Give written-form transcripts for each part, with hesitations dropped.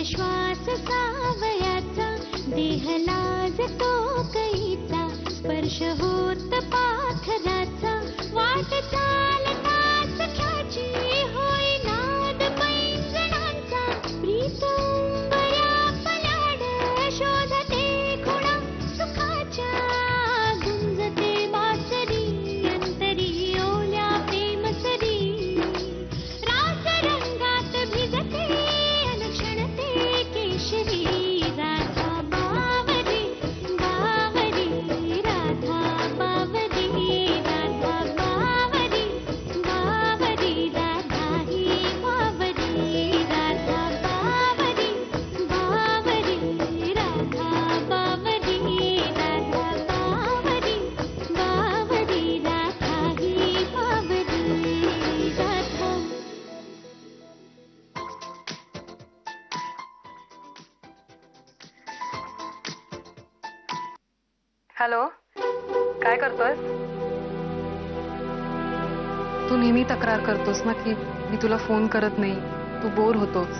श्वास सावयाचा, देह लाजतो कैचा, स्पर्श होत पाखराचा, वाट चालता सख्याची होई नाद पैंजणांचा, प्रीत उंबऱ्या पलाड शोधते खुणा सुखाच्या, गुंजते बासरी अंतरी ओल्या प्रेमसरी, रास रंगात भिजते अनक्षणते केशरी, राधा बावरी बावरी, राधा बावरी, राधा बावरी बावरी, राधा ही बावरी, राधा बावरी बावरी, राधा बावरी, राधा बावरी बावरी, राधा ही बावरी, राधा. हॅलो, काय करतोयस? तू नेहमी तक्रार करतोस ना की मी तुला फोन करत नाही, तू बोर होतोस,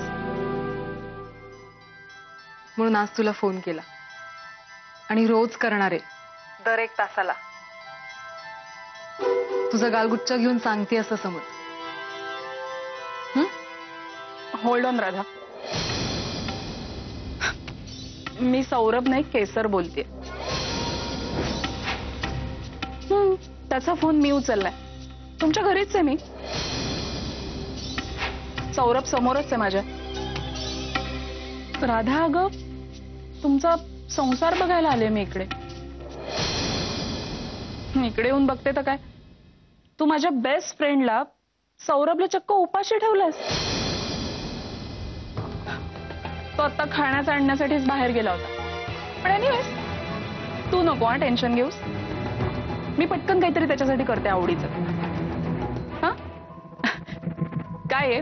म्हणून आज तुला फोन केला. आणि रोज करणार आहे, दर 1 तासाला. तुझा गालगुच्चा घेऊन सांगते असं समज. होल्ड ऑन राधा, मी सौरभ नाही केसर बोलते. त्याचा फोन मी उचललाय. तुमच्या घरीच आहे मी. सौरभ समोरच आहे माझ्या. राधा, अगं तुमचा संसार बघायला आले मी इकडे. इकडे येऊन बघते तर काय, तू माझ्या बेस्ट फ्रेंडला सौरभला चक्क उपाशी ठेवलास. तो आता खाण्यास आणण्यासाठीच बाहेर गेला होता. पण एनिवेज तू नको हा टेन्शन घेऊस. मी पटकन काहीतरी त्याच्यासाठी करते आवडीचं. हा काय आहे,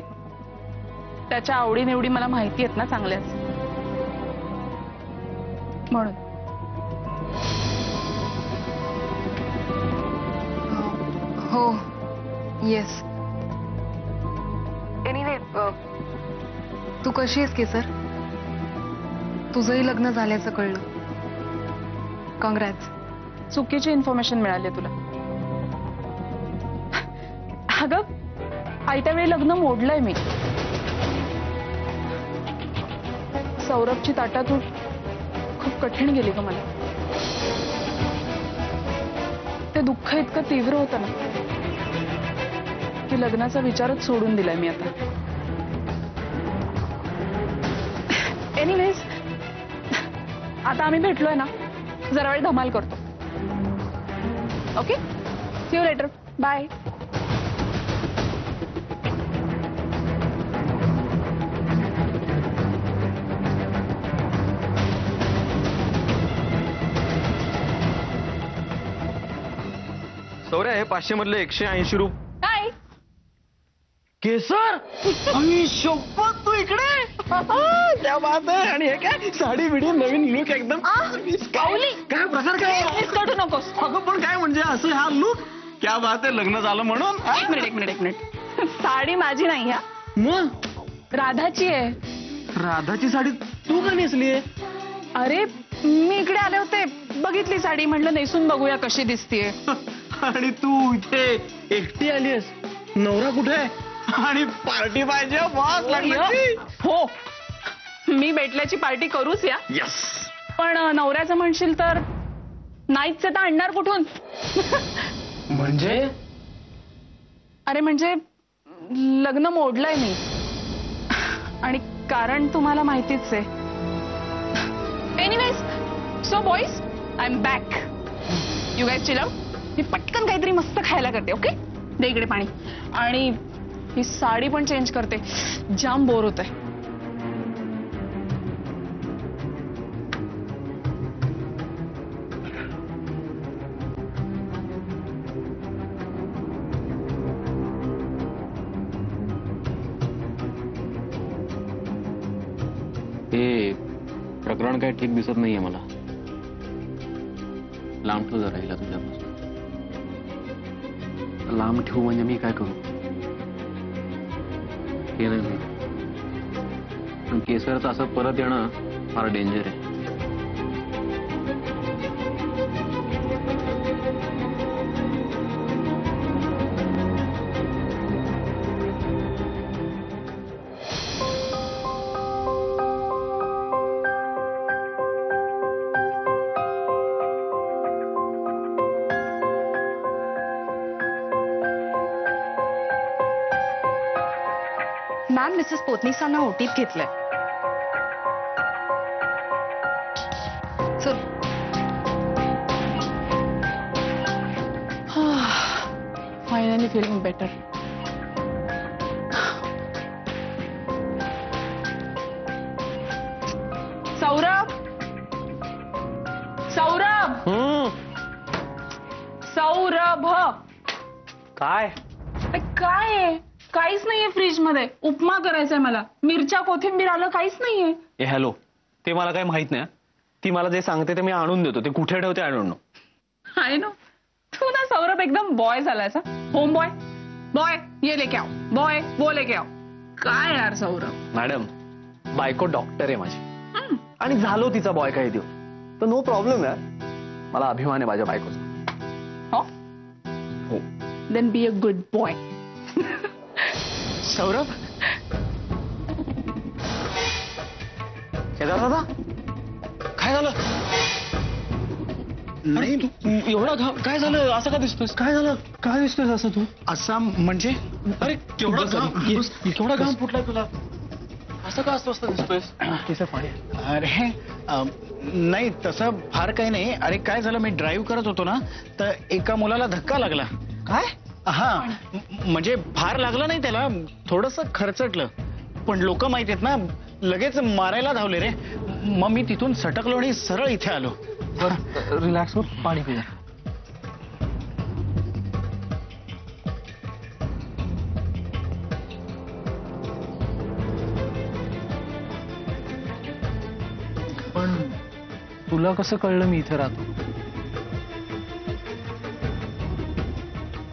त्याच्या आवडीनिवडी मला माहिती आहेत ना चांगल्याच, म्हणून. हो, येस. एनिवे, तू कशी आहेस केसर? तुझंही लग्न झाल्याचं कळलं. कॉंग्रॅट्स. चुकीची इन्फॉर्मेशन मिळाली तुला. अगं आयत्या वेळी लग्न मोडलंय मी. सौरभची ताटातूट खूप कठीण गेली ग मला. ते दुःख इतकं तीव्र होतं ना की लग्नाचा विचारच सोडून दिलाय मी आता. एनिवेज, आता आम्ही भेटलोय ना, जरा वेळ धमाल करतो. Okay, see you later. Bye. Shaurya, हे 500 मधले 180 रुपये. काय केसर आणि शपथ तू इकडे. क्या बात आहे. आणि हे काय साडी बिडी नवीन लुक एकदम. काय प्रकार काय करू नकोस. अगं पण काय म्हणजे असं हा लुक. क्या बात आहे, लग्न झालं म्हणून. एक मिनिट. साडी माझी नाही हा, मग राधाची आहे. राधाची साडी तू का नेसलीये? अरे मी इकडे आले होते, बघितली साडी, म्हटलं नेसून बघूया कशी दिसतीये. आणि तू इथे एकटी आलीस? नवरा कुठे? आणि पार्टी पाहिजे बॉस लग्नाची. हो, मी भेटल्याची पार्टी करूच या. यस. पण नवऱ्याचं म्हणशील तर नाहीच तर आणणार कुठून? म्हणजे? अरे म्हणजे लग्न मोडलंय मी, आणि कारण तुम्हाला माहितीच आहे. Anyways, so boys, I am back. You guys chill out. मी पटकन काहीतरी मस्त खायला करते. ओके, दे इकडे पाणी. आणि ही साडी पण चेंज करते, जाम बोर होत आहे. हे प्रकरण काय ठीक दिसत नाहीये मला. लांब ठेव जरा हिला तुझ्यापासून. लांब ठेवू म्हणजे मी काय करू? हे नाही, पण केसरचं असं परत येणं फार डेंजर आहे. मॅम, मिसेस पोतनीसांना ओटीत घेतलंय. चल. Finally feeling better. Saurabh, Saurabh, Saurabh. काय काय आहे? काहीच नाहीये फ्रीज मध्ये. उपमा करायचंय मला. मिरच्या, कोथिंबीर आलं काहीच नाहीये. ए हॅलो, ते मला काही माहित नाही. ती मला जे सांगते ते मी आणून देतो. ते कुठे ठेवते I don't know. I know. तू ना सौरभ एकदम बॉय झालायस. Home boy. बॉय ये लेके आओ, बॉय वो लेके आओ. काय यार सौरभ. मॅडम, बायको डॉक्टर आहे माझी आणि झालो तिचा बॉय काही दिवस, तर नो प्रॉब्लेम यार. मला अभिमान आहे माझ्या बायकोचा. हो, then be a good boy. Saurabh, दादा काय झालं? नाही एवढा घाम काय झालं? असं का दिसतोस? काय झालं? काय दिसतोय असं तू? असा म्हणजे अरे केवढा घाम फुटलाय तुला? असं का अस्वस्थ दिसतोयस? तिचं पाणी. अरे नाही तसं फार काही नाही. अरे काय झालं, मी ड्राईव्ह करत होतो ना, तर एका मुलाला धक्का लागला. काय? हा म्हणजे फार लागलं नाही त्याला, थोडस खरचटलं, पण लोक माहित आहेत ना, लगेच मारायला धावले रे. मग मी तिथून सटकलो आणि सरळ इथे आलो. रिलॅक्स हो, पाणी पिजा. पण तुला कसं कळलं मी इथे राहतो?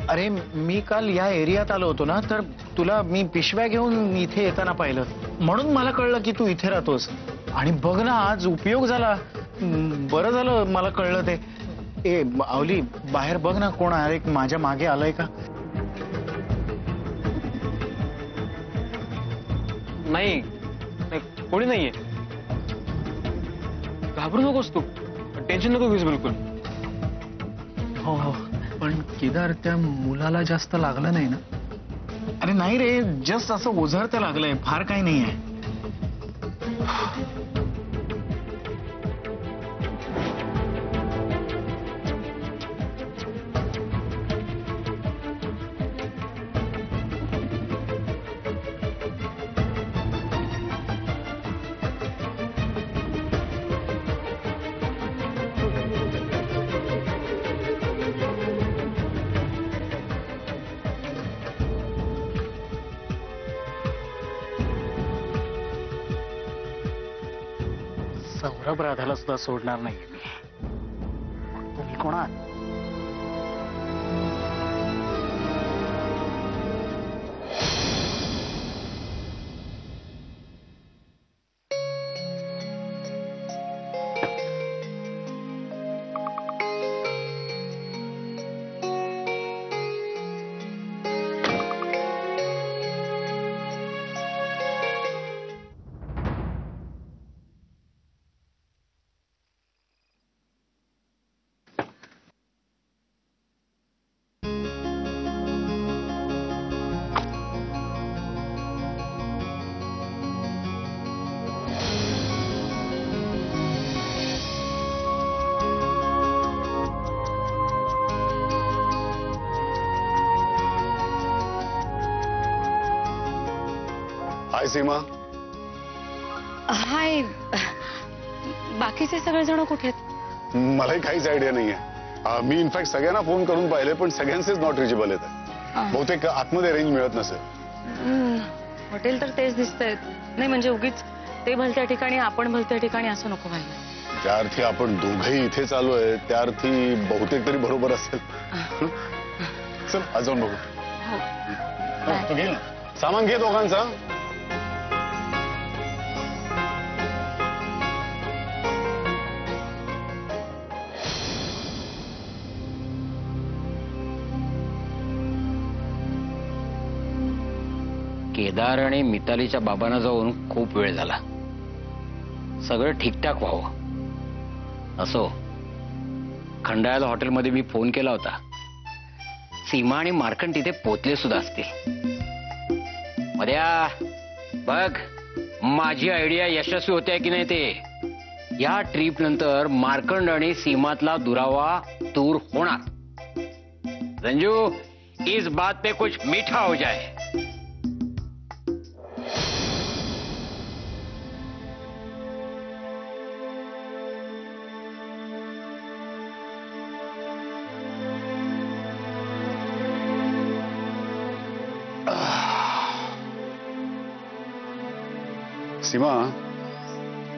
अरे मी काल या एरियात आलो होतो ना, तर तुला मी पिशव्या घेऊन इथे येताना पाहिलं, म्हणून मला कळलं की तू इथे राहतोस. आणि बघ ना, आज उपयोग झाला. बरं झालं मला कळलं ते. ए आवली, बाहेर बघ ना, कोण आहे माझ्या मागे आलंय का? नाही, कोणी नाहीये. घाबरू नकोस तू, टेन्शन नको घेऊस बिलकुल. हो हो, पण केदार, त्या मुलाला जास्त लागलं नाही ना? अरे नाही रे, जस्ट असं ओझरतं लागलंय, फार काही नाही आहे. सौरभ राधाला सुद्धा सोडणार नाहीये मी. तुम्ही कोण आहात? हाय सीमा. हाय. बाकीचे सगळेजण कुठे आहेत? मलाही काहीच आयडिया नाहीये. मी इनफॅक्ट सगळ्यांना फोन करून पाहिले, पण सगळ्यांचेच नॉट रिचेबल येत आहे. बहुतेक आतमध्ये रेंज मिळत नसेल. हॉटेल तर तेच दिसतंय. नाही म्हणजे उगीच ते भलत्या ठिकाणी आपण भलत्या ठिकाणी असं नको व्हायला. ज्या अर्थी आपण दोघंही इथे चालू आहे, त्या अर्थी बहुतेक तरी बरोबर असेल. चल आज जाऊन बघू. तू घे ना सामान, घे दोघांचा. केदार आणि मितालीच्या बाबांना जाऊन खूप वेळ झाला. सगळं ठीकठाक व्हावं असो. खंडाळा हॉटेलमध्ये मी फोन केला होता. सीमा आणि मार्कंड तिथे पोचले सुद्धा असतील. मध्या बघ, माझी आयडिया यशस्वी होते की नाही ते. या ट्रिप नंतर मार्कंड आणि सीमातला दुरावा दूर होणार. रंजू, इस बात पे कुछ मीठा हो जाए. सीमा,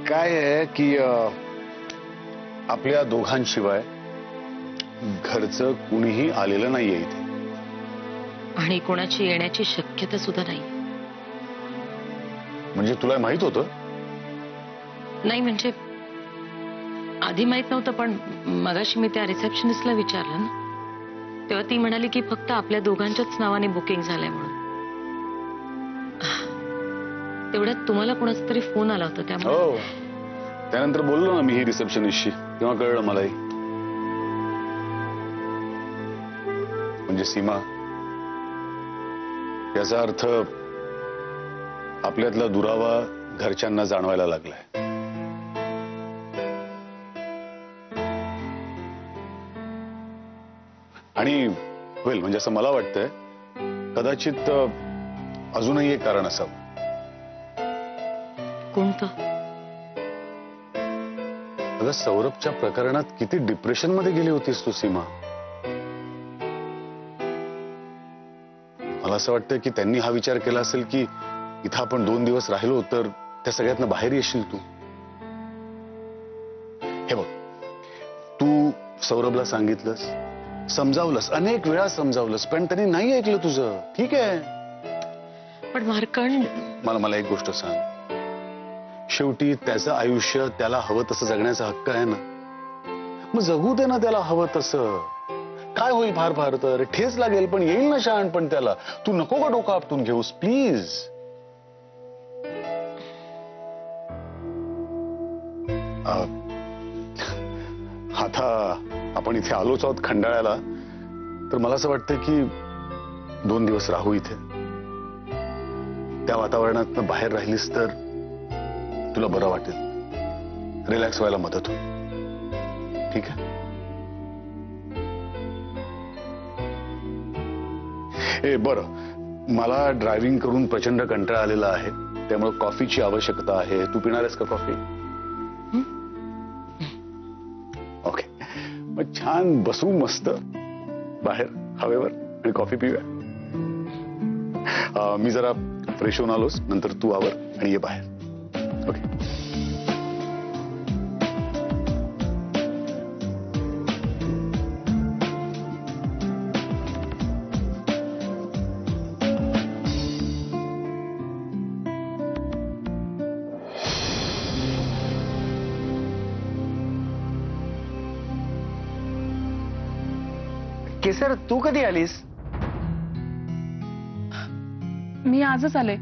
काय आहे की आपल्या दोघांशिवाय घरचं कुणीही आलेलं नाहीये इथे. आणि कोणाची येण्याची शक्यता सुद्धा नाही. म्हणजे तुला माहित होतं? नाही म्हणजे आधी माहित नव्हतं, पण मगाशी मी त्या रिसेप्शनिस्टला विचारलं ना, तेव्हा ती म्हणाली की फक्त आपल्या दोघांच्याच नावाने बुकिंग झालंय म्हणून. तेवढ्यात तुम्हाला कोणाचा तरी फोन आला होता त्यामुळे. हो, त्यानंतर बोललो ना मी ही रिसेप्शनिस्टशी, तेव्हा कळलं मलाही. म्हणजे सीमा, याचा अर्थ आपल्यातला दुरावा घरच्यांना जाणवायला लागलाय. आणि होईल म्हणजे असं मला वाटतंय, कदाचित अजूनही एक कारण असावं. कोणतं? अगं, सौरभच्या प्रकरणात किती डिप्रेशन मध्ये गेली होतीस तू सीमा. मला असं वाटतं की त्यांनी हा विचार केला असेल की इथं आपण 2 दिवस राहिलो तर त्या सगळ्यातनं बाहेर येशील तू. हे बघ, तू सौरभला सांगितलंस, समजावलंस, अनेक वेळा समजावलंस, पण त्यांनी नाही ऐकलं तुझं. ठीक आहे, पण मार्कंड, मला एक गोष्ट सांग. शेवटी त्याचं आयुष्य त्याला हवं तसं जगण्याचा हक्क आहे ना. मग जगू दे ना त्याला हवं तसं. काय होईल फार फार तर ठेच लागेल, पण येईल ना शहाणपण त्याला. तू नको का डोकं आपटून घेऊस प्लीज. आता आपण इथे आलोच आहोत खंडाळ्याला, तर मला असं वाटतं की 2 दिवस राहू इथे. त्या वातावरणात बाहेर राहिलीस तर तुला बरं वाटेल, रिलॅक्स व्हायला मदत होईल. ठीक आहे? ए बरं, मला ड्रायव्हिंग करून प्रचंड कंटाळा आलेला आहे, त्यामुळे कॉफीची आवश्यकता आहे. तू पिणार आहेस का कॉफी? ओके, मग छान बसू मस्त बाहेर हवेवर आणि कॉफी पिऊया. मी जरा फ्रेश होऊन आलोस, नंतर तू आवर आणि ये बाहेर. ओके. केसर, तू कधी आलीस? मी आजच आले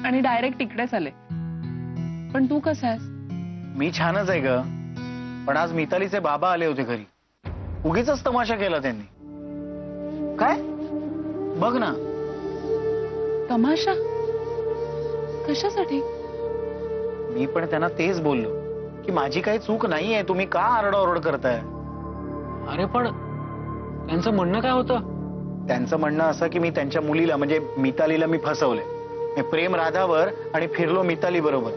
आणि डायरेक्ट इकडेच आले. पण तू कसा आहेस? मी छानच आहे ग, पण आज मितालीचे बाबा आले होते घरी. उगीच तमाशा केला त्यांनी. काय बघ ना. तमाशा? कशासाठी? मी पण त्यांना तेच बोललो की माझी काही चूक नाहीये, तुम्ही का आरडाओरड करताय. अरे पण त्यांचं म्हणणं काय होतं? त्यांचं म्हणणं असं की मी त्यांच्या मुलीला म्हणजे मितालीला मी फसवले. मी प्रेम राधावर आणि फिरलो मिताली बरोबर.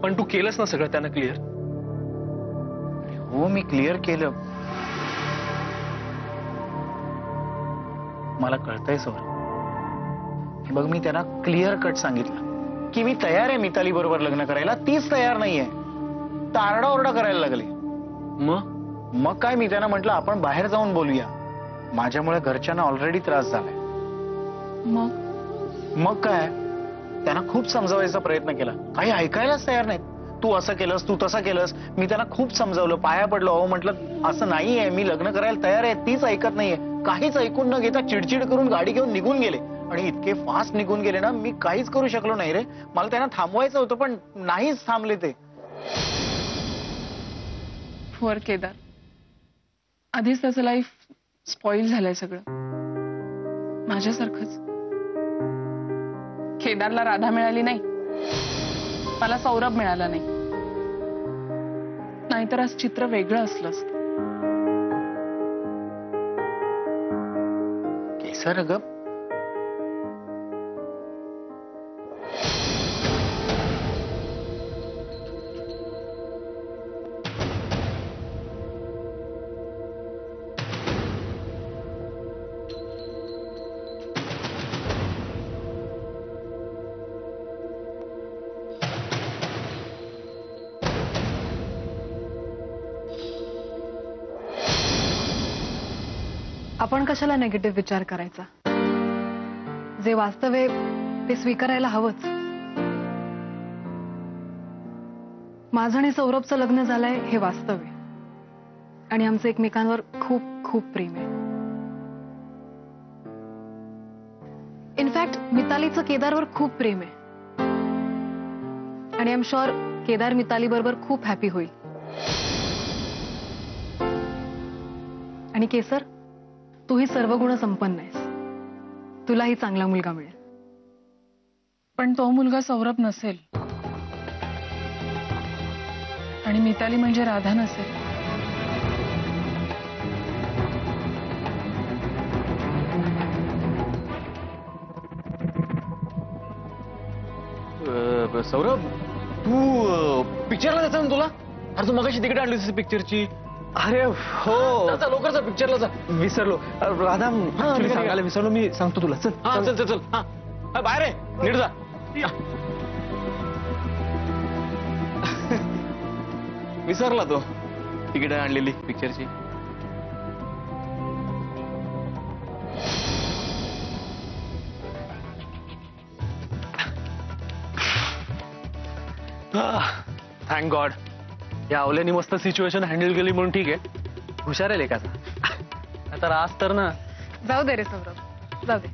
पण तू केलंस ना सगळं त्यांना क्लिअर? हो, मी क्लिअर केलं. मला कळतंय सौरभ. हे बघ, मी त्यांना क्लिअर कट सांगितलं की मी तयार आहे मिताली बरोबर लग्न करायला. तीच तयार नाहीये, तर आरडाओरडा करायला लागली. मग काय, मी त्यांना म्हटलं आपण बाहेर जाऊन बोलूया. माझ्यामुळे घरच्यांना ऑलरेडी त्रास झालाय. मग काय, त्यांना खूप समजावायचा प्रयत्न केला, काही ऐकायलाच तयार नाहीत. तू असं केलंस, तू तसं केलंस. मी त्यांना खूप समजावलं, पाया पडलो. अहो म्हटलं असं नाहीये, मी लग्न करायला तयार आहे, तीच ऐकत नाहीये. काहीच ऐकून न घेता चिडचिड करून गाडी घेऊन निघून गेले आणि इतके फास्ट निघून गेले ना, मी काहीच करू शकलो नाही रे. मला त्यांना थांबवायचं होतं पण नाहीच थांबले ते. फॉर केदार, आधीच त्याचं लाईफ स्पॉइल झालंय सगळं, माझ्यासारखंच. केदारला राधा मिळाली नाही, मला सौरभ मिळाला नाही, नाहीतर आज चित्र वेगळं असलं असतं. केसर अगं, आपण कशाला नेगेटिव्ह विचार करायचा? जे वास्तव आहे ते स्वीकारायला हवंच. माझं आणि सौरभचं लग्न झालंय हे वास्तव आहे आणि आमचं एकमेकांवर खूप खूप प्रेम आहे. इनफॅक्ट मितालीचं केदारवर खूप प्रेम आहे आणि I am sure Kedar Mitali बरोबर खूप हॅपी होईल. आणि केसर, तूही सर्व गुण संपन्न आहेस, तुलाही चांगला मुलगा मिळेल. पण तो मुलगा सौरभ नसेल आणि मिताली म्हणजे राधा नसेल. सौरभ, तू पिक्चरला जायचं ना तुला? अरे तू मगाशी तिकीट आणली होतीस पिक्चरची. अरे हो, लवकर जा पिक्चरला जा. विसरलो. राधा actually सांगायला विसरलो, मी सांगतो तुला. चल हा चल चल चल. हा बाहेर आहे, नीट जा. विसरला तो तिकीट आणलेली पिक्चरची. थँक गॉड, या अवल्यानी मस्त सिच्युएशन हँडल केली म्हणून ठीक आहे. हुशार आहे लेखाचा. आता आज तर ना. जाऊ दे रे सौरभ, जाऊ दे.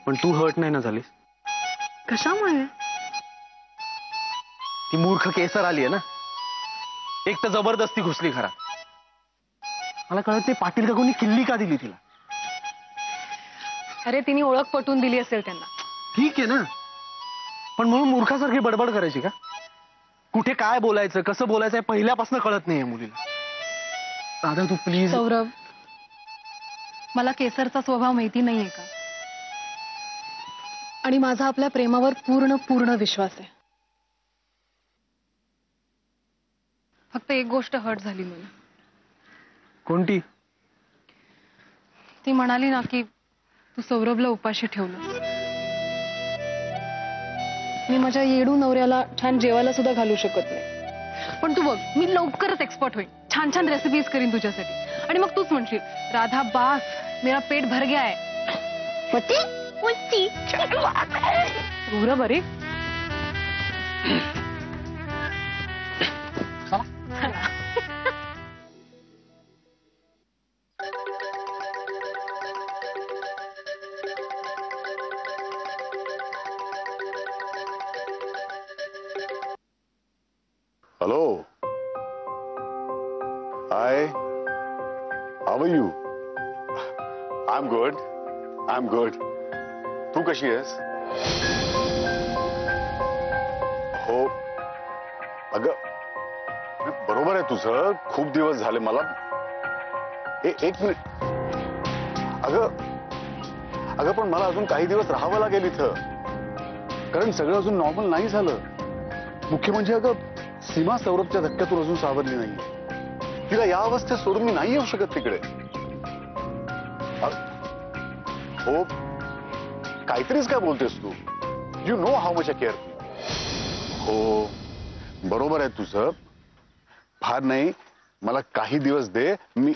पण तू हर्ट नाही ना झालीस? कशामुळे? ती मूर्ख केसर आली आहे ना, एक तर जबरदस्ती घुसली घरात. मला कळत नाही पाटील काकूंनी किल्ली का दिली तिला. अरे तिने ओळख पटवून दिली असेल त्यांना. ठीक आहे ना, पण म्हणून मूर्खासारखी बडबड करायची का? कुठे काय बोलायचं, कसं बोलायचं पहिल्यापासून कळत नाहीये मुलीला. राधा तू प्लीज. सौरभ, मला केसरचा स्वभाव माहिती नाहीये का? आणि माझा आपल्या प्रेमावर पूर्ण पूर्ण विश्वास आहे. फक्त एक गोष्ट हर्ट झाली मला. कोणती? ती म्हणाली ना की तू सौरभला उपाशी ठेवलं. मी माझ्या येडू नवऱ्याला छान जेवायला सुद्धा घालू शकत नाही, पण तू बघ, मी लवकरच एक्सपर्ट होईन, छान छान रेसिपीज करीन तुझ्यासाठी. आणि मग तूच म्हणशील, राधा बास, मेरा पेट भर गया है. सौरभ, अरे hello, hi, how are you? I am good, I am good. तू कशी आहेस? हो अगं, बरोबर आहे तुझं. खूप दिवस झाले मला. एक मिनिट. अगं पण मला अजून काही दिवस राहावं लागेल इथं, कारण सगळं अजून नॉर्मल नाही झालं. मुख्य म्हणजे अगं, सीमा सौरभच्या धक्क्यातून अजून सावरली नाही. तिला या अवस्थेत सोडून मी नाही येऊ शकत तिकडे. हो, काहीतरीच काय बोलतेस तू? You know how much I care. हो बरोबर आहे तुझं. फार नाही, मला काही दिवस दे. मी